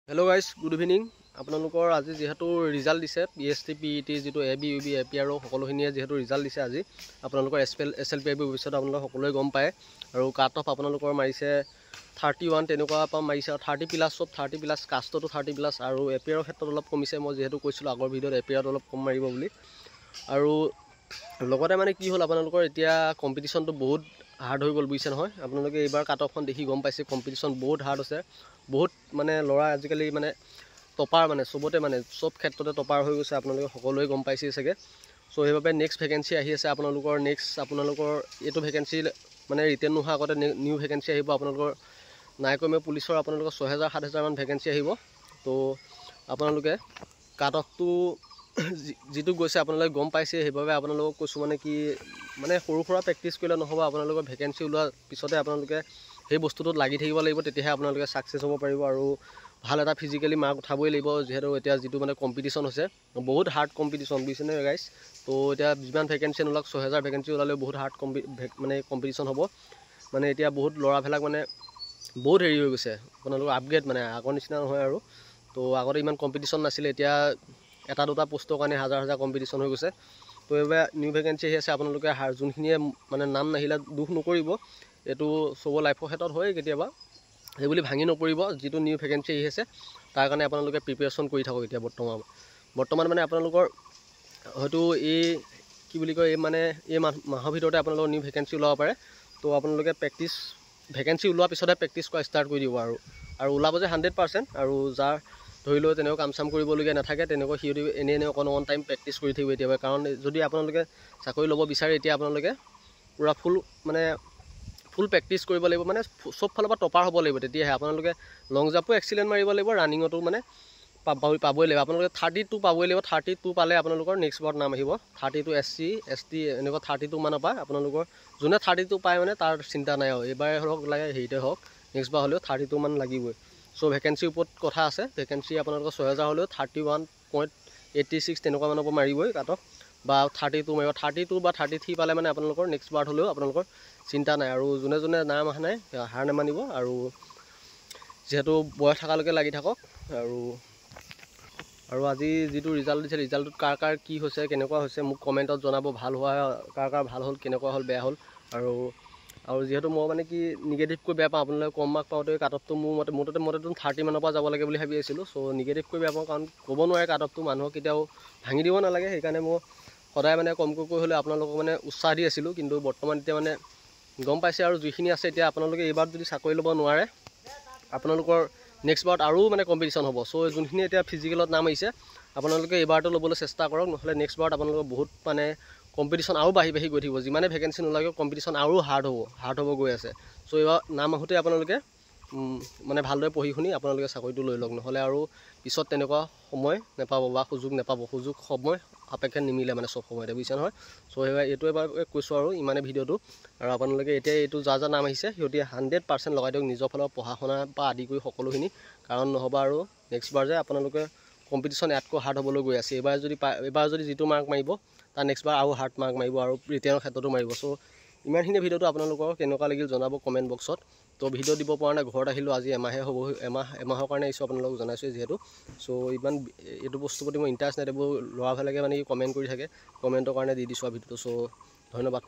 Hello guys good evening আপোনালোকৰ আজি যেহেতু ৰিজাল্ট দিছে পিএসটি পিইটি যেটো এবি ইউবি এপিআৰ সকলোখিনিয়ে যেহেতু ৰিজাল্ট দিছে আজি আপোনালোকৰ এছএলপিআইবি ভৱিষ্যত আপোনালোক সকলোৱে গম পায় আৰু কাট অফ আপোনালোকৰ মাৰিছে 31 তেনেকুৱা পাম মাৰিছে 30 প্লাস সব 30 প্লাস কাষ্টটো 30 প্লাস আৰু এপিআৰৰ ক্ষেত্ৰত অলপ কমিছে মই যেহেতু কৈছিলো আগৰ ভিডিঅ'ত এপিআৰত অলপ কম মাৰিব বুলি আৰু লগতে মানে কি হ'ল আপোনালোকৰ এতিয়া কম্পিটিশনটো বহুত হাৰ্ড হৈ গ'ল বুইছে নহয় আপোনালোকে এইবাৰ কাট অফখন দেখি গম পাইছে কম্পিটিশন বহুত হাৰ্ড আছে বহুত মানে লৰা আজিকালি মানে টপাৰ মানে সবতে মানে সব ক্ষেত্ৰতে টপাৰ হৈ গৈছে আপোনালোকে সকলোৱে গম পাইছে সকে সো সেইবাবে নেক্সট ভ্যাকেন্সি আহি আছে আপোনালোকৰ নেক্সট আপোনালোকৰ এটো ভ্যাকেন্সি মানে ৰিটেন নোহোৱা আগতে নিউ ভ্যাকেন্সি আহিব আপোনালোকৰ নাইকমে পুলিচৰ আপোনালোকৰ 6000 7000 মান ভ্যাকেন্সি আহিব তো আপোনালোকে কাট অফটো যেটো গৈছে আপোনালোকে গম পাইছে সেইবাবে আপোনালোকক কৈছো মানে কি মানে সৰু সৰা প্ৰেক্টিস কৰিলে নহব আপোনালোকৰ ভ্যাকেন্সি ওলোৱা পিছতে আপোনালোকে সেই বস্তুটো লাগি থাকিব লাগিব তেতিয়াহে আপোনালোকে সাকসেস হ'ব পাৰিব আৰু ভাল এটা ফিজিক্যালি মাৰ্ক উঠাবই লাগিব যেহেতু এতিয়া যেটো মানে কম্পিটিশন হৈছে বহুত হাৰ্ড কম্পিটিশন বুজিছেনে গাইস তো এতিয়া যিমান ভ্যাকেন্সি ওলাক 6000 ভ্যাকেন্সি ওলালে বহুত হাৰ্ড মানে কম্পিটিশন হ'ব মানে এতিয়া বহুত লৰা ফেলাক মানে বহুত হেৰি হৈ গৈছে আপোনালোকৰ আপগ্ৰেড মানে আগৰ নিচিনা নহয় আৰু তো আগতে ইমান কম্পিটিশন নাছিল এতিয়া এটা দুটা পোষ্টৰ কাৰণে হাজাৰ হাজাৰ কম্পিটিশন হৈ গৈছে তো এবাৰ নিউ ভ্যাকেন্সি আছে আপোনালোকে যোনখিনিয়ে মানে নাম নাহিলা দুখ নকৰিব এটো সব লাইফৰ ক্ষেত্ৰত হয় কেতিয়াবা এই বুলি ভাঙি নপৰিব যেটো নিউ ভ্যাকেন্সি আছে তাৰ কাৰণে আপোনালোকে প্ৰিপাৰেচন কৰি থাকক এতিয়া বৰ্তমান মানে আপোনালোকৰ হয়তো এই কি বুলি কয় মানে এই মাহৰ ভিতৰতে আপোনালোকৰ নিউ ভ্যাকেন্সি ওলাব পাৰে তো আপোনালোকে প্ৰেক্টিস ভ্যাকেন্সি ওলোৱাৰ পিছতে প্ৰেক্টিস কৰা ষ্টাৰ্ট কৰি দিব আৰু ওলাব যে 100% আৰু যাৰ ধৰিলো তেনেকৈ কাম সাম কৰিবলগীয়া নাথাকে তেনেকৈ হিউৰি এনে অন টাইম প্ৰেক্টিস কৰি থাকিব এতিয়া কাৰণ যদি আপোনালোকে চাকৰি ল'ব বিচাৰে এতিয়া আপোনালোকে পুৰা ফুল প্ৰেক্টিস কৰিব লাগিব মানে সব ফালৰ পৰা টপাৰ হ'ব লাগিব তেতিয়াহে আপোনালোকে লং জাম্পো এক্সিলেন্ট মাৰিব লাগিব ৰানিংটো মানে পাবই লাগিব আপোনালোকে 32 পাবই লাগিব 32 পালে আপোনালোকৰ নেক্সট বাৰত নাম আহিব 32 এসসি এসটি এনেকুৱা 32 মানৰ পা আপোনালোকৰ যোনে 32 পায় মানে তাৰ চিন্তা নাই আৰু এবাৰ হওক লাগে হেইতে হওক নেক্সট বাৰ হলেও 32 মান লাগিবই সো ভ্যাকেন্সি ওপৰত কথা আছে ভ্যাকেন্সি আপোনালোকৰ 6000 হলেও 31.86 তেনেকুৱা মানৰ পৰা মাৰিবই কাট অফ বা 32 মাৰিব 32 বা 33 পালে মানে আপোনালোকৰ নেক্সট বাৰ হলেও আপোনালোকৰ চিন্তা নাই আৰু যোনে যোনে নাম আহা নাই হাৰ নেমানিব আৰু যেহেতু বয়স থাকালৈকে লাগি থাকক আৰু আজি যেটো ৰিজাল্ট দিছে ৰিজাল্টত কাৰ কি হৈছে কেনেকুৱা হৈছে মোক কমেন্টত জনাব ভাল হোৱা কাৰ ভাল হল কেনেকুৱা হল বেয়া হল আৰু যেহেতু মই মানে কি নিগেটিভ কৈ বেয়া পাওঁ আপোনালোকে কম মাৰ্ক পাওঁতে কাট অফটো মোৰ মতে 30 মানৰ পৰা যাব লাগে বুলি ভাবি আছিলো সো নিগেটিভ কৈ বেয়া পাওঁ কাৰণ ক'ব নোৱাৰে কাট অফটো মানুহক কেতিয়াও ভাঙি দিব নালাগে সেইকাৰণে মই সদায় মানে কমকৈ হলে আপোনালোকক মানে উৎসাহ দি আছিলো কিন্তু বৰ্তমান এতিয়া মানে গম পাইছে আৰু যিখিনি আছে এতিয়া আপোনালোকে এইবাৰ যদি চাকৰি ল'ব নোৱাৰে আপোনালোকৰ নেক্সট বাৰত আৰু মানে কম্পিটিশন হ'ব সো যোনখিনি এতিয়া ফিজিক্যালত নাম আহিছে আপোনালোকে এইবাৰটো ল'বলৈ চেষ্টা কৰক নহলে নেক্সট বাৰত আপোনালোকৰ বহুত মানে কম্পিটিশন আৰু বাঢ়ি গৈ থাকিব যিমানে ভ্যাকেন্সি নলাগে কম্পিটিশন আৰু হাৰ্ড হ'ব গৈ আছে সো এইবাৰ নাম আহোতে আপোনালোকে মানে ভালদৰে পঢ়ি শুনি আপোনালোকে চাকৰিটো লৈ লওক নহলে আৰু পিছত তেনেকুৱা সময় নেপাব বা সুযোগ নেপাব সুযোগ সময় আপেক্ষে নিমিলে মানে সব সময়তে বুজিছে নহয় সো এইটো এবাৰ কৈছো আৰু ইমানে ভিডিঅটো আৰু আপোনালোকে এতিয়া এইটো যা নাম আহিছে হিউটি 100% লগাই দিওক নিজৰ ফালৰ পঢ়াখনা বা আদি কৰি সকলোখিনি কাৰণ নহবা আৰু নেক্সট বাৰ যে আপোনালোকে কম্পিটিশন ইয়াতকৈ হাৰ্ড হ'বলৈ গৈ আছে এবাৰ যদি যেটো মাৰ্ক মাৰিব তাৰ নেক্সট বাৰ আৰু হাৰ্ড মাৰ্ক মাৰিব আৰু ৰিটেনৰ ক্ষেত্ৰতো মাৰিব সো ইমানখিনি ভিডিঅটো আপোনালোকৰ কেনেকুৱা লাগিল জনাব কমেন্ট বক্সত তো ভিডিঅ দিব পৰা নাই ঘৰত আহিলো আজি এমাহে হ'ব এমাহৰ কাৰণে ইছো আপোনালোকক জনাইছো যেহেতু সো ইমান এটো বস্তু প্ৰতি মই ইন্টাৰেষ্ট নাই দেব লৰা ভালকে মানে কমেন্ট কৰি থাকে কমেন্টৰ কাৰণে দি দিছো ভিডিঅটো সো ধন্যবাদ।